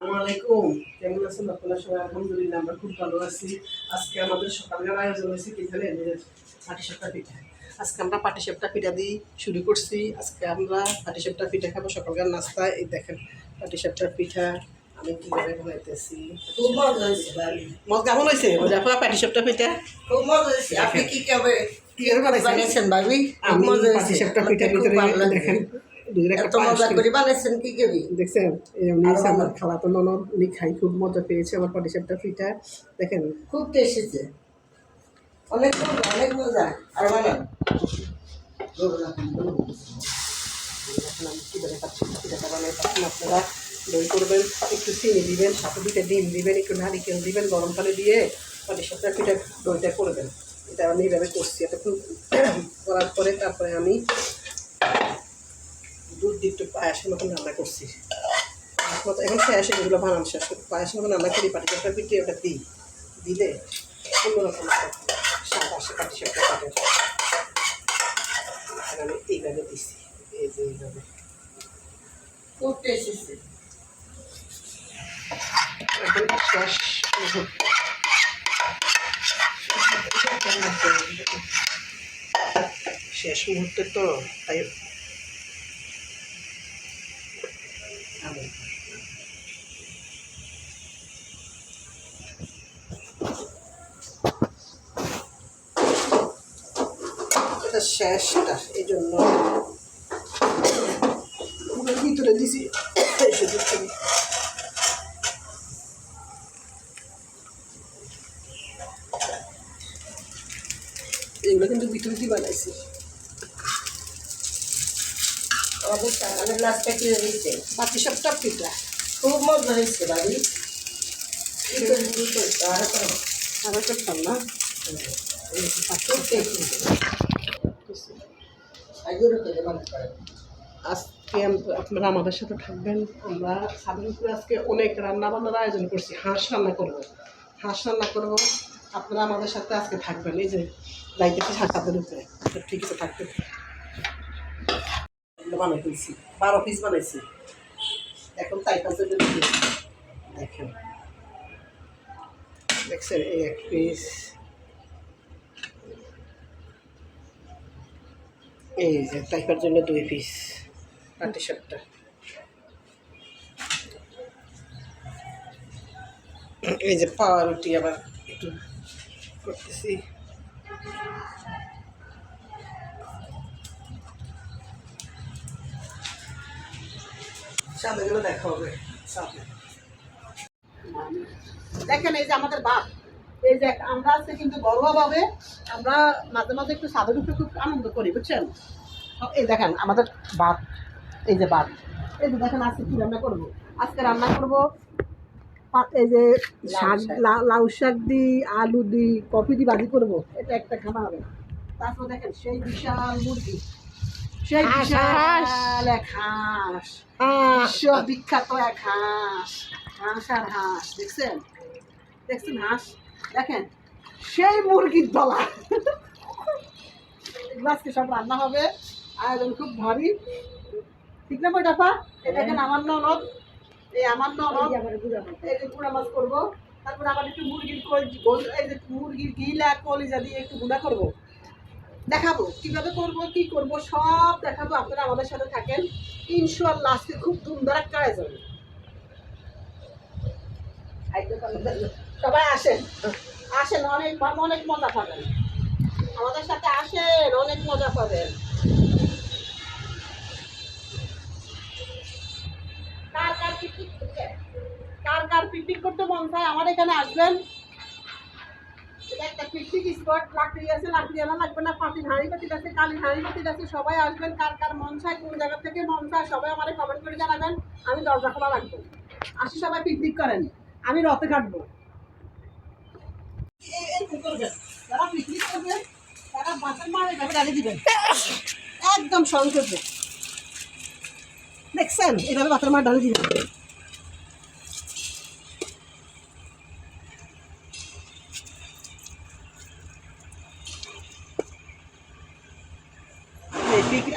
আসসালামাইকুম, কেমন আছেন আপনারা সবাই? আলহামদুলিল্লাহ আমরা খুব ভালো আছি। আজকে আমাদের সকালের আয়োজন হয়েছে কি জানেন? পাটিসাপটা পিঠা। আজকে আমরা পাটিসাপটা পিঠা দিয়ে শুরু করছি। আজকে আমরা পাটিসাপটা পিঠা খাবো সকালকার নাস্তা। এই দেখেন পাটিসাপটা পিঠা আমি কীভাবে বানাইতেছি। খুব মজা হয়েছে ভাই। কেমন হয়েছে পাটিসাপটা পিঠা? খুব মজা হয়েছে। আপনি কিভাবে বানিয়েছেন ভাবি? আমি পাটিসাপটা পিঠার ভিতরে দেখেন এত মজা করে বানাইছেন কি করি দেখছেন। এমনি আমার খালাতো ননদ উনি খাই খুব মজা পেয়েছে আমার পাটিসাপটা পিঠা। দেখেন খুব টেস্ট, অনেক অনেক মজা। আর বানান আমি কীভাবে পাটিসাপটা পিঠাটা বানাই আপনারা দই করবেন, একটু চিনি দিবেন, সাথে দুটো ডিম দিবেন, একটু নারিকেল দিবেন, গরম পানি দিয়ে পাটিসাপটা পিঠা দইটা করবেন। এটা আমি এইভাবে করছি। এতক্ষণ করার পরে তারপরে আমি দুধ দিয়ে একটু পায়েসের মতন রান্না করছি। এখন শেষ এগুলো বানানো শেষ, পায়েসের মতন রান্না করি পাটিসাপটা পিঠে ওটা দিলে অন্যরকম স্বাদ আসে পাটিসাপটা পিঠের। আমি এইভাবে দিচ্ছি, এই যে এইভাবে খুব টেস্ট। এখন শেষ মুহূর্তে তো তাই এটা শেষটা, এই জন্য ভিতরে দিছি। এগুলো কিন্তু ভিতরে বানাইছি। আমাদের সকালের নাস্তা কি হয়েছে? পাটিসাপটা পিঠা খুব মজা হয়েছে ভাবি। আরও করতাম না। আজকে আপনারা আমাদের সাথে থাকবেন। আমরা ছাদের উপরে আজকে অনেক রান্না বান্নার আয়োজন করছি। হাঁস রান্না করবো। আপনারা আমাদের সাথে আজকে থাকবেন। এই যে যাইতেছি ছাদের উপরে, ঠিক আছে থাকতে বানাই ফেলছি, 12 পিস বানাইছি। এখন তাই কাজে দেখেন, দেখছেন এই 1 পিস, এই যে টাইপার জন্য 2 পিস পাটিসাপটা। এই যে পাউরুটি আবার একটু করতেছি। সামনে গেলে দেখা হবে সামনে। দেখেন এই যে আমাদের ভাত, এই যে আমরা আজকে কিন্তু ঘরোয়াভাবে আমরা মাঝে মাঝে একটু ছাদের উপরে খুব আনন্দ করি, বুঝছেন। এই দেখেন আমাদের ভাত, এই যে ভাত, এই যে দেখেন আজকে কী রান্না করবো। আজকে রান্না করবো এই যে শাক, লাউ শাক দিই, আলু দিই, কফি দিয়ে ভাজি করবো। এটা একটা খানা হবে। তারপর দেখেন সেই বিশাল মুরগি, সেই বিশাল এক হাঁস, বিখ্যাত এক হাঁস, হাঁস আর হাঁস। দেখছেন হাঁস, দেখেন সেই মুরগির দলা। এগুলো আজকে সব রান্না হবে, আয়োজন খুব ভারী, ঠিক না বইটাপা? দেখেন আমার ননদ, এই আমার ননদ এই যে গুঁড়া মাছ করবো। তারপর আবার একটু মুরগির এই যে মুরগির গিলা কলিজা দিয়ে একটু গুঁড়া করবো। দেখাবো কিভাবে করবো, কি করবো সব দেখাবো। আপনারা আমাদের সাথে থাকেন ইনশাআল্লাহ। আজকে খুব ধুমধার একটা আয়োজন। সবাই আসেন, অনেক অনেক মজা পাবেন আমাদের সাথে। আসেন, অনেক মজা পাবেন। কার পিকনিক করতে মন চায় আমার এখানে আসবেন। এটা একটা পিকনিক স্পট। লাকড়ি আছে, লাকড়ি আনা লাগবে না। পাতিল হাঁড়ি পাতিল আছে, কালি হাঁড়ি পাতিল আছে। সবাই আসবেন। কার মন চায়, কোন জায়গা থেকে মন চায় সবাই আমার কমেন্ট করে জানাবেন। আমি দরজা খোলা রাখবো। আসি সবাই পিকনিক করেন, আমি রথে কাটবো। যারা পিকনিক করবেন তারা বাঁচার মার এভাবে দাঁড়িয়ে দিবেন, একদম সংক্ষেপে। দেখছেন এভাবে বাঁচার মার দাঁড়িয়ে দিবেন।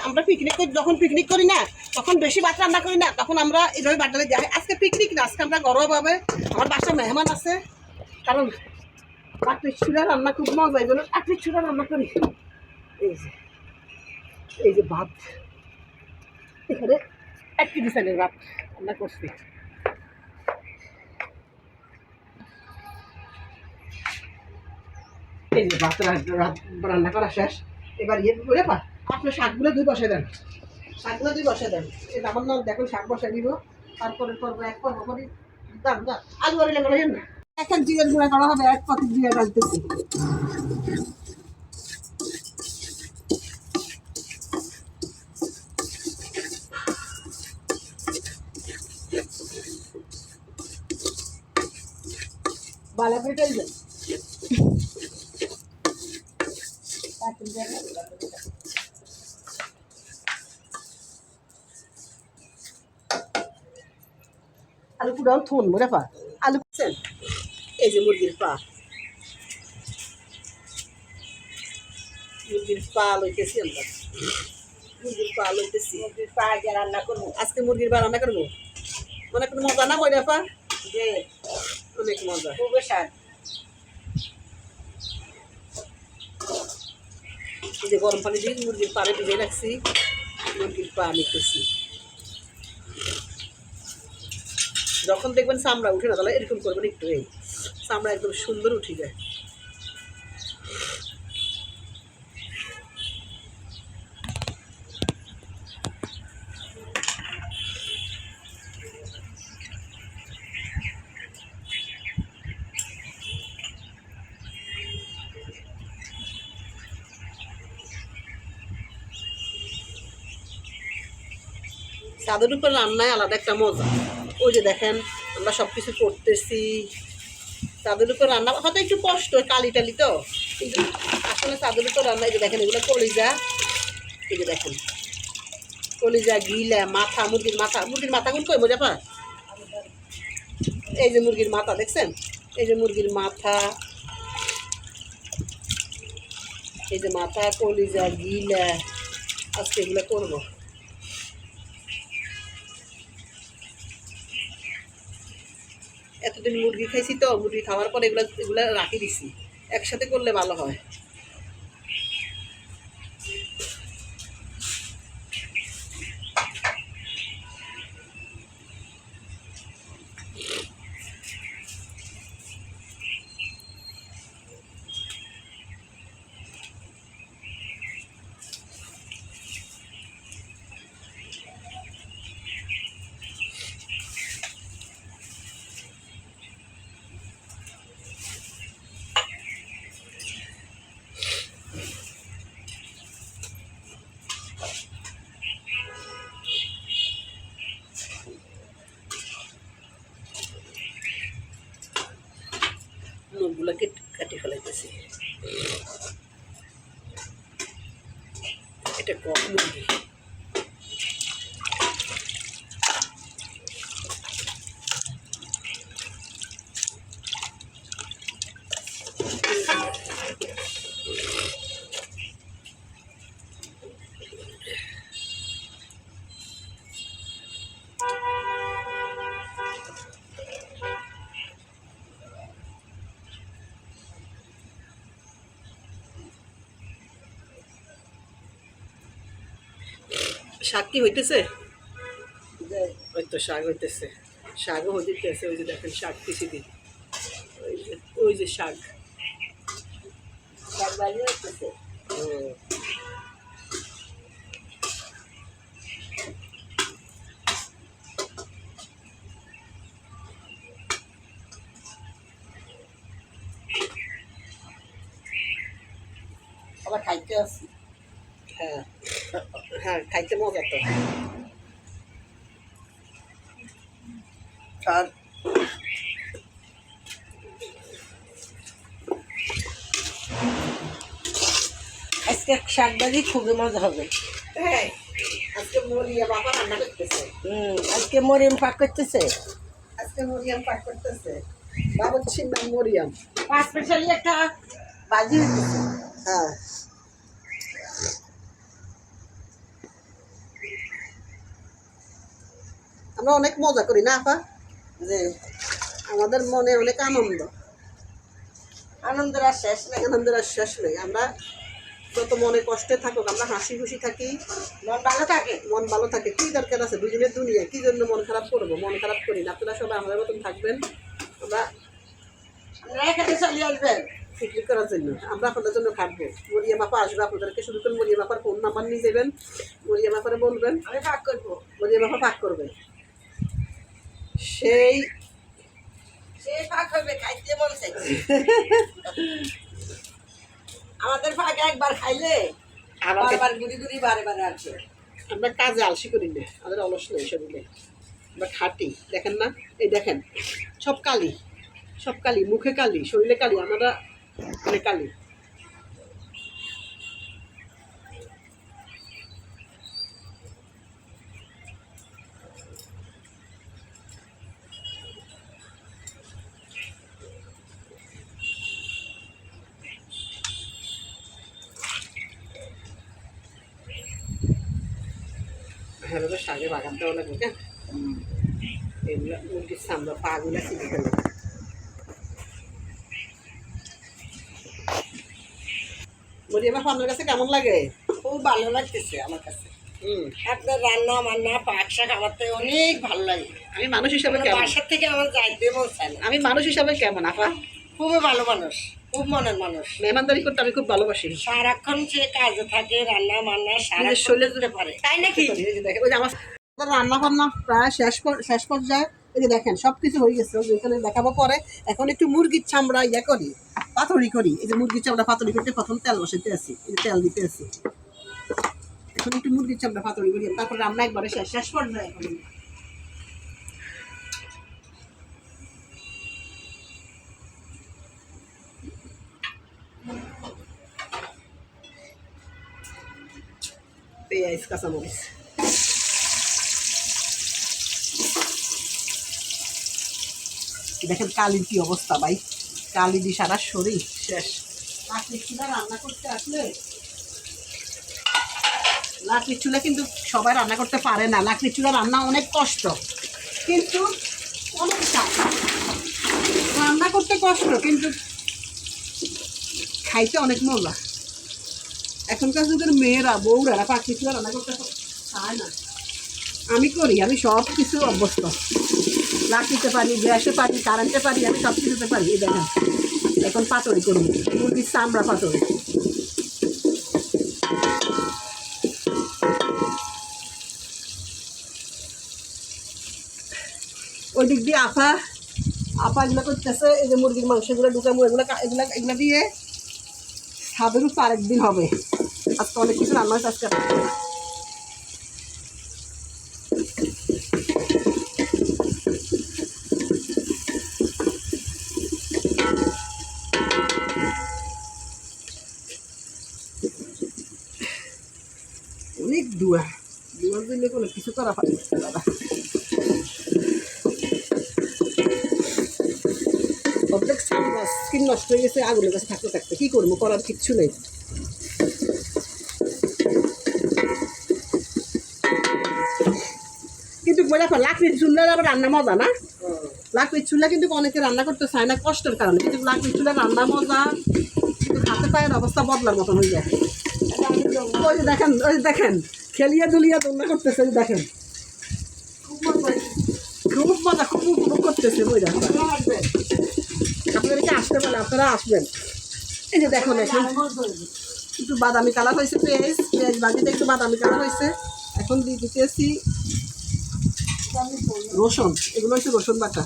আমরা পিকনিক করি, যখন পিকনিক করি না তখন বেশি ভাত রান্না করি না, তখন আমরা এইভাবে বাটালে যাই। আজকে পিকনিক না, আজকে আমরা ঘরোয়াভাবে, আমার বাসায় মেহমান আছে, কারণ কাঠের চুলা রান্না খুব মজা, এই জন্য কাঠের চুলা রান্না করি। এই যে ভাত, এখানে 1 কেজি চালের ভাত রান্না করছি। এই যে ভাত রান্না করা শেষ। এবার ইয়ে করে আপনার শাকগুলো 2 বসে দেন, শাকগুলো 2 বসে দেন। এটা আমার নাম দেখুন, শাক বসাই দিব, তারপরে করবো এক পর্ব করি। দাম দাম আলু বাড়িলে করেন না, এখন জিরের গুঁড়া করা হবে, 1 পাতি জিরে ডালতেছি। বালা করে দেন। আলু পুরাও থুন মরে পা আলু খাচ্ছেন। এই যে মুরগির পা, মুরগির পা লইতেছি আমরা, মুরগির পা লইতেছি। মুরগির পা আগে রান্না করবো, আজকে মুরগির পা রান্না করবো। অনেক মজা না ময়রা পা, যে অনেক মজা, খুব স্বাদ। এই যে গরম পানি দিয়ে মুরগির পাড়ে ভিজে রাখছি, মুরগির পা নিতেছি। যখন দেখবেন চামড়া উঠে না, তাহলে এরকম করবেন একটু, এই চামড়া একদম সুন্দর উঠে যায়। চাঁদের উপর রান্নায় আলাদা একটা মজা। ওই যে দেখেন আমরা সব কিছু করতেছি, চাঁদের উপর রান্না হয়তো একটু কষ্ট, কালি টালি তো, কিন্তু আসলে চাঁদের উপর রান্না। এই যে দেখেন এগুলো কলিজা, এই যে দেখেন কলিজা, গিলা, মাথা, মুরগির মাথা। মুরগির মাথা কোন কই মজা পা, এই যে মুরগির মাথা দেখছেন, এই যে মুরগির মাথা, এই যে মাথা, কলিজা, গিলা, আজকে এগুলো করবো। এতদিন মুরগি খাইছি তো, মুরগি খাওয়ার পর এগুলো এগুলো রাখি দিছি, একসাথে করলে ভালো হয়। মুখগুলো কাটি ফেলাইতেছি। এটা কম মুরগি, শাক কি হইতেছে, ওই তো শাক হইতেছে, শাকও হইতেছে। ওই যে দেখেন শাক পিছি দিন, ওই যে শাক, শাক বাড়ি হইতেছে। আবার খাইতে আসি, হ্যাঁ হ্যাঁ খাইতে মজা তো। আর আজকে শাক ভাজি খুবই মজা হবে। হ্যাঁ আজকে মরিয়া বাবা রান্না করতেছে, আজকে মরিয়ম পাক করতেছে, আজকে মরিয়াম পাক করতেছে, বাবার নাম মরিয়াম। স্পেশালি একটা ভাজি হইতেছে। হ্যাঁ আমরা অনেক মজা করি না আপা, যে আমাদের মনে অনেক আনন্দ, আনন্দের আর শেষ নেই, আনন্দের আর শেষ নেই। আমরা যত মনে কষ্টে থাকুক আমরা হাসি খুশি থাকি, মন ভালো থাকে। মন ভালো থাকে। কী দরকার আছে দুজনের দুনিয়ায়, কী জন্য মন খারাপ করবো? মন খারাপ করি না। আপনারা সবাই আমাদের মতন থাকবেন, আমরা আপনারা এখানে চলে আসবেন পিকনিক করার জন্য, আমরা আপনাদের জন্য খাটবো। মরিয়াম আপা আসবে, আপনাদেরকে শুরু করে মরিয়াম আপার ফোন নাম্বার নিয়ে দেবেন, মরিয়াম আপারে বলবেন, আমি ভাগ করবো। মরিয়াম আপা পাক করবে। সেই সে ভাগ হবে, খাইতে মন চাইছে। আমাদের ভাগ একবার খাইলে বারবার ঘুরি ঘুরি বারে বারে আসবে। আমরা কাজে আলসি করি না, আমাদের অলস নেই শরীরে, আমরা খাটি। দেখেন না, এই দেখেন সব কালি, সব কালি, মুখে কালি, শরীরে কালি, আমরা মানে কালি। হ্যাঁ, শাকে বাগান দেওয়া লাগবে, কেন এগুলো মুরগির সামনে পাগুলা ছিঁড়ে ফেলে। মরিয়াম আপা আপনার কাছে কেমন লাগে? খুব ভালো লাগতেছে আমার কাছে। হুম, আপনার রান্না বান্না পাক শাক আমার তো অনেক ভালো লাগে। আমি মানুষ হিসাবে আমার কেমন? বাসার থেকে আমার যাইতে মন চায় না। আমি মানুষ হিসাবে কেমন আপা? খুবই ভালো মানুষ, খুব মনের মানুষ। মেহমানদারি করতে আমি খুব ভালোবাসি। সারাক্ষণ সে কাজে থাকে, রান্না বান্না সারা নিজের শরীরে দিতে পারে, তাই নাকি? এই যে দেখেন, ওই যে আমার রান্না বান্না প্রায় শেষ পর্যায়ে। এই যে দেখেন সব কিছু হয়ে গেছে, ওইখানে দেখাবো পরে। এখন একটু মুরগির চামড়া ইয়ে করি, পাতুরি করি। এই যে মুরগির চামড়া পাতুরি করতে প্রথম তেল বসাইতে আসি, এই যে তেল দিতে আসি। এখন একটু মুরগির চামড়া পাতুরি করি, তারপর রান্না একবারে শেষ পর্যায়ে এখন। পেঁয়াজ কাঁচামরিচ, দেখেন কালির কি অবস্থা ভাই, কালি দি সারা শরীর শেষ। লাকড়ির চুলা রান্না করতে আসলে, লাকড়ির চুলা কিন্তু সবাই রান্না করতে পারে না। লাকড়ির চুলা রান্না অনেক কষ্ট, কিন্তু অনেক স্বাদ। রান্না করতে কষ্ট, কিন্তু খাইতে অনেক মজা। এখনকার যুগের মেয়েরা বউরা লাকড়ির চুলা রান্না করতে চায় না। আমি করি, আমি সব কিছু অভ্যস্ত। লাকড়িতে পারি, গ্যাসে পারি, কারেন্টে পারি, আমি সব কিছুতে পারি। এই দেখেন এখন পাতুরি করব, মুরগির চামড়া পাতুরি। ওই দিক দিয়ে আপা এগুলো করতেছে। এই যে মুরগির মাংসগুলো ঢুকাবো, এগুলো এগুলো এগুলো দিয়ে স্বাদের উপর আরেকদিন হবে। আজকে অনেক কিছু রান্না হয়েছে আজকে। অনেক দুয়ার দিলে কোনো কিছু করা পারে দাদা। অর্ধেক স্কিন নষ্ট হয়ে গেছে আগুনের কাছে থাকতে থাকতে, কী করবো, করার কিচ্ছু নেই। কিন্তু লাকড়ির চুলার আবার রান্না মজা না? লাকড়ির চুলা কিন্তু অনেকে রান্না করতে চায় না কষ্টের কারণে, কিন্তু লাকড়ির চুলা রান্না মজা, কিন্তু হাতে পায়ের অবস্থা বদলার মতন হয়ে যায়। ওই যে দেখেন, ওই দেখেন খেলিয়া দুলিয়া রান্না করতেছে, দেখেন খুব মজা, খুব উপভোগ করতেছে। ওই দেখেন আপনাদেরকে আসতে বলে, আপনারা আসবেন। এই যে দেখুন এখন একটু বাদামি কালার হয়েছে, পেঁয়াজ বাজিতে একটু বাদামি কালার হয়েছে। এখন দিয়ে দিতেছি রসুন, এগুলো হচ্ছে রসুন বাটা,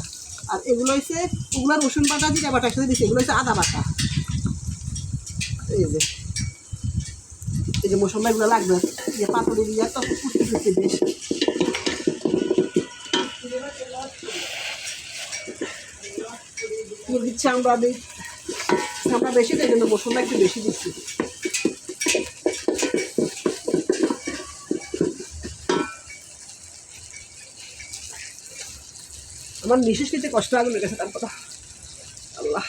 আর এগুলো হচ্ছে ওগুলো রসুন বাটা জিরা বাটা একসাথে দিচ্ছে, এগুলো হচ্ছে আদা বাটা। এই যে মশলা এগুলো লাগবে, যে পাতুরি দিয়ে তো কুচি কুচি বেশ। মুরগির চামড়া বেশি, তাই জন্য মশলা একটু বেশি দিচ্ছি। আমার নিঃশ্বাস নিতে কষ্ট আগুনের কাছে, তার কথা আল্লাহ।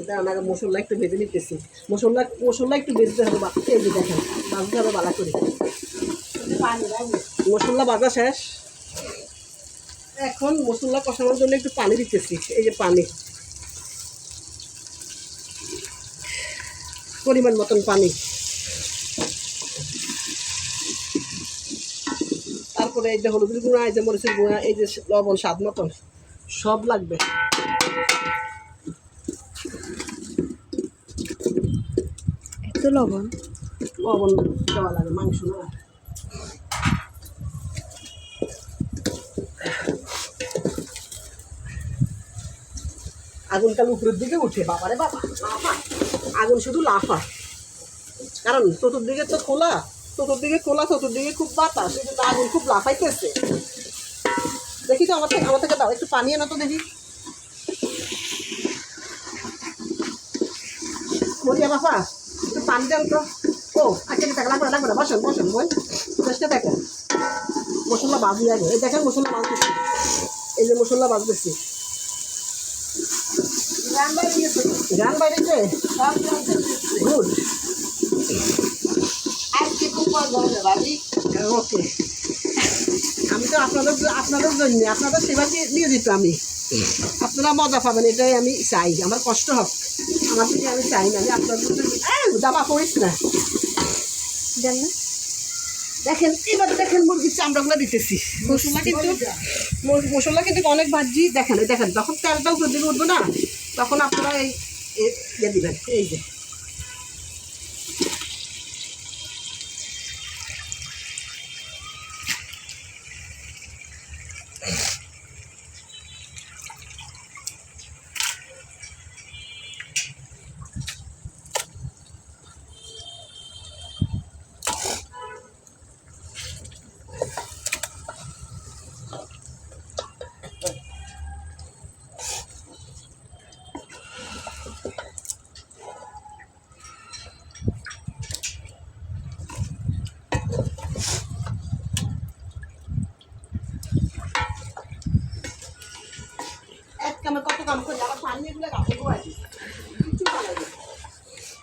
দাঁড়ান আগে মশলা একটু ভেজে নিতেছি। মশলা একটু ভেজতে হবে, এই যে দেখেন ভাজতে হবে বালা করে। মশলা ভাজা শেষ, এখন মশলা কষানোর জন্য একটু পানি দিতেছি। এই যে পানি, পরিমাণ মতন পানি। তারপরে এই যে হলুদের গুঁড়া, এই যে মরিচের গুঁড়া, এই যে লবণ স্বাদ মতন সব লাগবে। এত লবণ দেওয়া লাগে মাংস না। আগুনটা উপরের দিকে উঠে, বাবারে বাবা আগুন শুধু লাফা, কারণ চতুর্দিকে তো খোলা, চতুর্দিকে খুব বাতাস, এই জন্য আগুন খুব লাফাইতেছে। দেখি তো আমার থেকে দাও একটু পানি এনে তো দেখি। মরিয়া বাপা একটু পানি দেন তো। ও আচ্ছা লাগবে না, বসেন বই চেষ্টা দেখেন। মশলা বাজি আগে, এই দেখেন মশলা বাজতেছি, এই যে মশলা বাজতেছি। গান বাইরেছে গুড। ওকে, আমি তো আপনাদের জন্য আপনাদের সেবা দিয়ে দিত আমি, আপনারা মজা পাবেন এটাই আমি চাই। আমার কষ্ট হোক, আমার দিকে আমি চাই না, আমি আপনাদের দাবা করিস না। জান না দেখেন এবার দেখেন মুরগির চামড়াগুলো দিতেছি। মশলা কিন্তু অনেক ভাজি। দেখেন দেখেন যখন তেলটা উপর দিকে উঠবে না, তখন আপনারা এই দিয়ে দিবেন। এই যে কত কাম করি, আবার পানি এগুলো কাপড় আছে কিছু কাজে লাগে,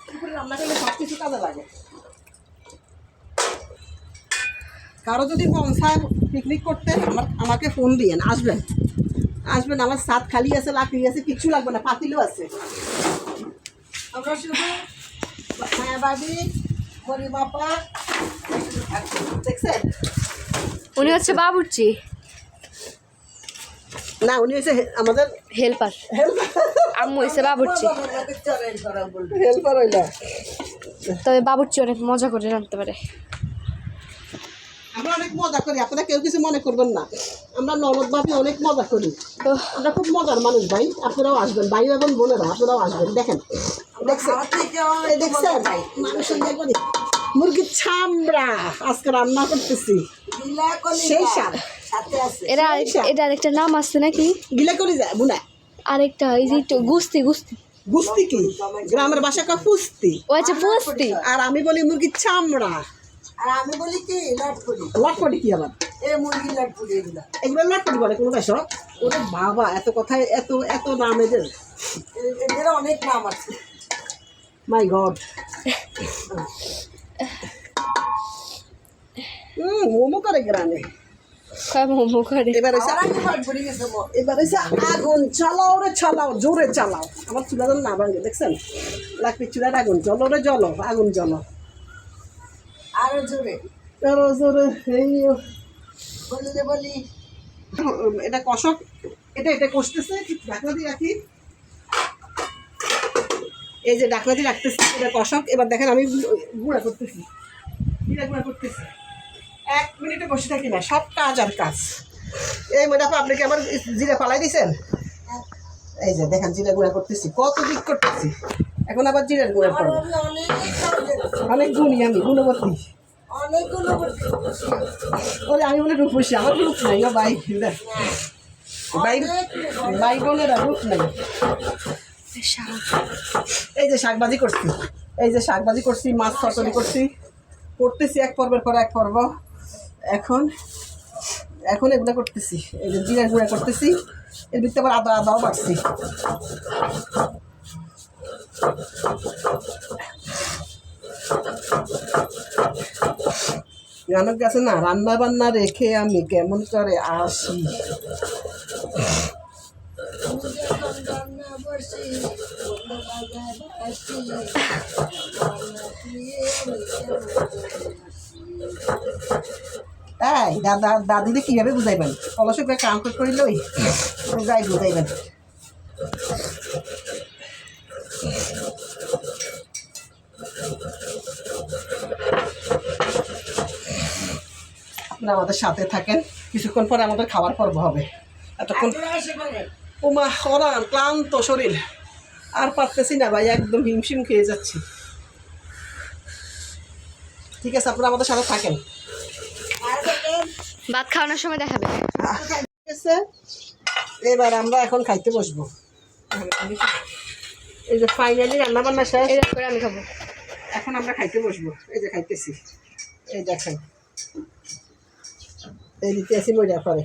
দুপুরে রান্না করলে সব কিছু কাজে লাগে। কারো যদি মন চায় পিকনিক করতে আমাকে ফোন দিয়েন, আসবেন। আমার ছাদ খালি আছে, লাকড়ি আছে, কিচ্ছু লাগবে না, পাতিলও আছে। আমরা শুধু মায়াবাড়ি মরি বাপা দেখছেন, উনি হচ্ছে বাবুর্চি না উনি হচ্ছে আমাদের হেল্পার, আম্মু হচ্ছে বাবুর্চি। হেল্পার হইল, তবে বাবুর্চি অনেক মজা করে রাখতে পারে। আমরা অনেক মজা করি, আপনারা কেউ কিছু মনে করবেন না। আমরা ননদ ভাবি অনেক মজা করি, আমরা খুব মজার মানুষ ভাই। আপনারাও আসবেন, ভাই এবং বোনেরা আপনারাও আসবেন। দেখেন দেখছেন মানুষ করি মুরগির চামড়া আজকে রান্না করতেছি, সেই স্বাদ। এটা আরেকটা নাম আছে নাকি, গিলা করে যায় বুনা। আরেকটা এই যে একটু গুস্তি কি গ্রামের ভাষা কা পুস্তি, ও আচ্ছা পুস্তি। আর আমি বলি মুরগির চামড়া, আর আমি বলি কি লটপটি। লটপটি কি আবার? মুরগি লটপটি এগুলো লটপটি বলে কোনো দেশ। ওরে বাবা এত কথায় এত নাম এদের, এদের অনেক নাম আছে। মাই গড। মোমো করে গ্রামে, মোমো করে। এবার এসে আগুন চালাও রে চালাও, জোরে চালাও। আমার চুলা না ভাঙে, দেখছেন লাকড়ির চুলার আগুন, জলো রে জলো, আগুন জলো আরো জোরে এই বলি এটা কষক, এটা কষতেছে। ঢাকনা দিয়ে রাখি, এই যে ঢাকনা দিয়ে রাখতেছি, এটা কষক। এবার দেখেন আমি গুঁড়া করতেছি, গুঁড়া করতেছি। 1 মিনিটে বসে থাকি না, সব কাজ আর কাজ। এই ম্যাডাম আপনি কি আবার জিরা ফালাই দিয়েছেন? এই যে দেখেন জিরা গুঁড়া করতেছি, কত দিক করতেছি। এখন আবার জিরার গুঁড়া করবো। অনেক গুণী আমি, গুণবতী অনেকগুলো। ওরে আমি বলে রূপসী, আমার রূপ নাই ও ভাই, ভাই বোনেরা রূপ নাই। এই যে শাকবাজি করছি, মাছ তরকারি করতেছি এক পর্বের পর এক পর্ব। এখন এগুলো করতেছি, এই যে জিরা গুঁড়া করতেছি, এর ভিতরে আবার আদাও বাড়ছি। গানের কাছে না রান্না বান্না রেখে আমি কেমন করে আসি। তাই দাদিরে কিভাবে বুঝাইবেন? অলসে কাম করিলই যাই বুঝাইবেন। আপনারা আমাদের সাথে থাকেন, কিছুক্ষণ পরে আমাদের খাবার পর্ব হবে। এতক্ষণ ওমা হরান ক্লান্ত শরীর, আর পারতেছি না ভাই, একদম হিমশিম খেয়ে যাচ্ছি। ঠিক আছে, আপনারা আমাদের সাথে থাকেন। ভাত খাওয়ানোর সময় দেখাবে। ঠিক আছে, এবার আমরা এখন খাইতে বসবো। এই যে ফাইনালি রান্না বান্না শেষ, এই করে আমি খাবো। এখন আমরা খাইতে বসবো। এই যে খাইতেছি, এই দেখেন এই দিতে আসি মজা করে।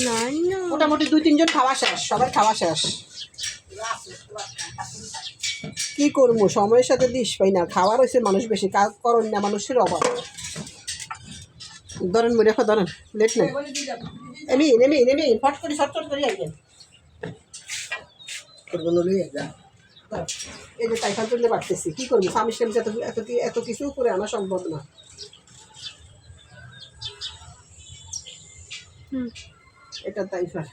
না না, মোটামুটি 2-3 জন খাওয়া শেষ, সবার খাওয়া শেষ। কি করবো, সময়ের সাথে দিস পাই না। খাওয়ার হয়েছে মানুষ বেশি, কাজ করেন না মানুষের অভাব। ধরেন মরে ধরেন, লেট নেই নেমি ফট করে শর্ট করে আইবেন। এই যে টাইফান তুলতে পারতেছি, কি করবো, স্বামী স্বামী এত কিছু করে আনা সম্ভব না। এটা টাইফান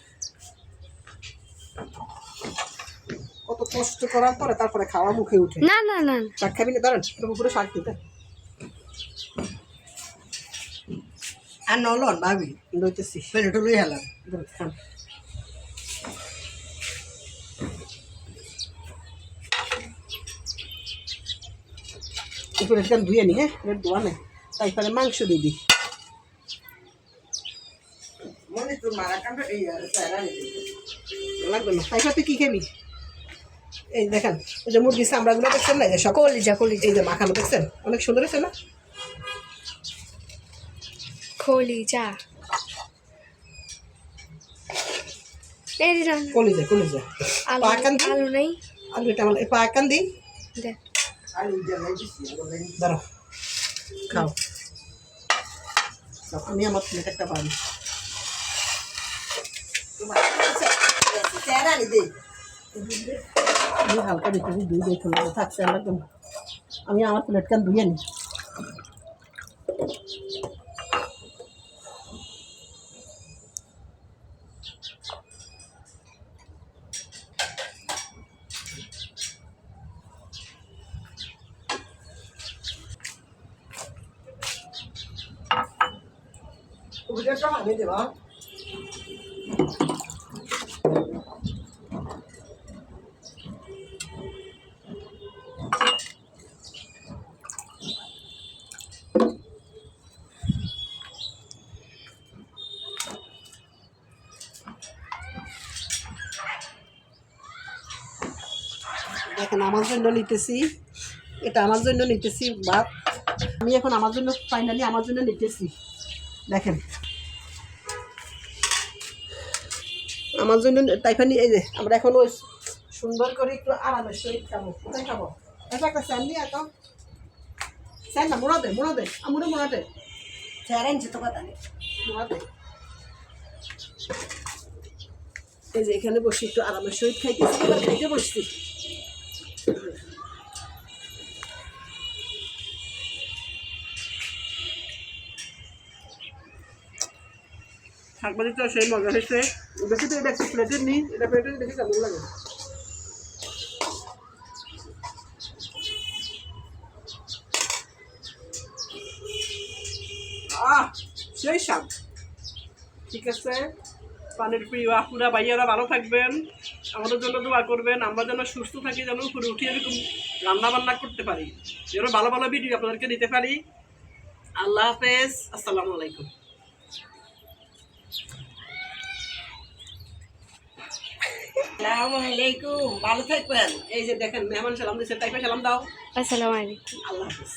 কত কষ্ট করার পরে তারপরে খাওয়া মুখে উঠে। না না না, শাক খাবি না? দাঁড়ান, উপরে শাক দিতে আর নলন ভাবি লইতেছি। পেলেটো লই হেলাম। খান। উপরে গান ধুয়ে নি, হ্যাঁ ধোয়া নেই, তাইপরে মাংস দিয়ে দিই। মনে তো মারা কাণ্ড এই স্যারা লাগবে না। তাইপর তুই কি খাবি? এই দেখেন, ওই যে মুরগির চামড়াগুলো দেখছেন না, এই যে সব কলিজা এই যে মাখানো দেখছেন, অনেক সুন্দর হয়েছে না? কলিজা এই যে কলিজা পাকান দি, আলু নেই, আলুটা আমার পাকান দি, দেখ আলু জ্বালাই দিছি ধরো খাও। আমি আমার প্লেট একটা পাবি। স্যারা নি দে আমি হালকা দিতেছি, দুই দিয়ে চলে থাকছে একদম। আমি আমার প্লেট কান ধুয়ে নিই। ওটা আমি দেবা দেখেন আমার জন্য নিতেছি, এটা আমার জন্য নিতেছি ভাত। আমি এখন আমার জন্য ফাইনালি আমার জন্য নিতেছি। দেখেন আমার জন্য টাইফানি। এই যে আমরা এখন ওই সুন্দর করে একটু আরামের সহিত খাবো। কোথায় খাবো? এটা একটা স্যান নিয়ে এত স্যান না, মোড়া দে আমুরে মোড়াতে স্যারা নিচে তো কথা নেই মোড়াতে। এই যে এখানে বসে একটু আরামের সহিত খাইতেছি, এবার খাইতে বসছি। শাকবাজি তো সেই মজা হয়েছে। দেখি তো এটা একটু প্লেটে নিই, এটা প্লেটে দেখি কেমন লাগে। সেই স্বাদ। ঠিক আছে, পানির প্রিয় আপুরা ভাইয়ারা ভালো থাকবেন, আমাদের জন্য দোয়া করবেন, আমরা যেন সুস্থ থাকি, যেন উপরে উঠে এরকম রান্না বান্না করতে পারি, যেন ভালো ভালো ভিডিও আপনাদেরকে দিতে পারি। আল্লাহ হাফেজ, আসসালামু আলাইকুম। আসসালামু আলাইকুম, ভালো থাকবেন। এই যে দেখেন মেহমান সালাম দিচ্ছে, তাইপে সালাম দাও। আসসালামু আলাইকুম। আল্লাহ হাফেজ।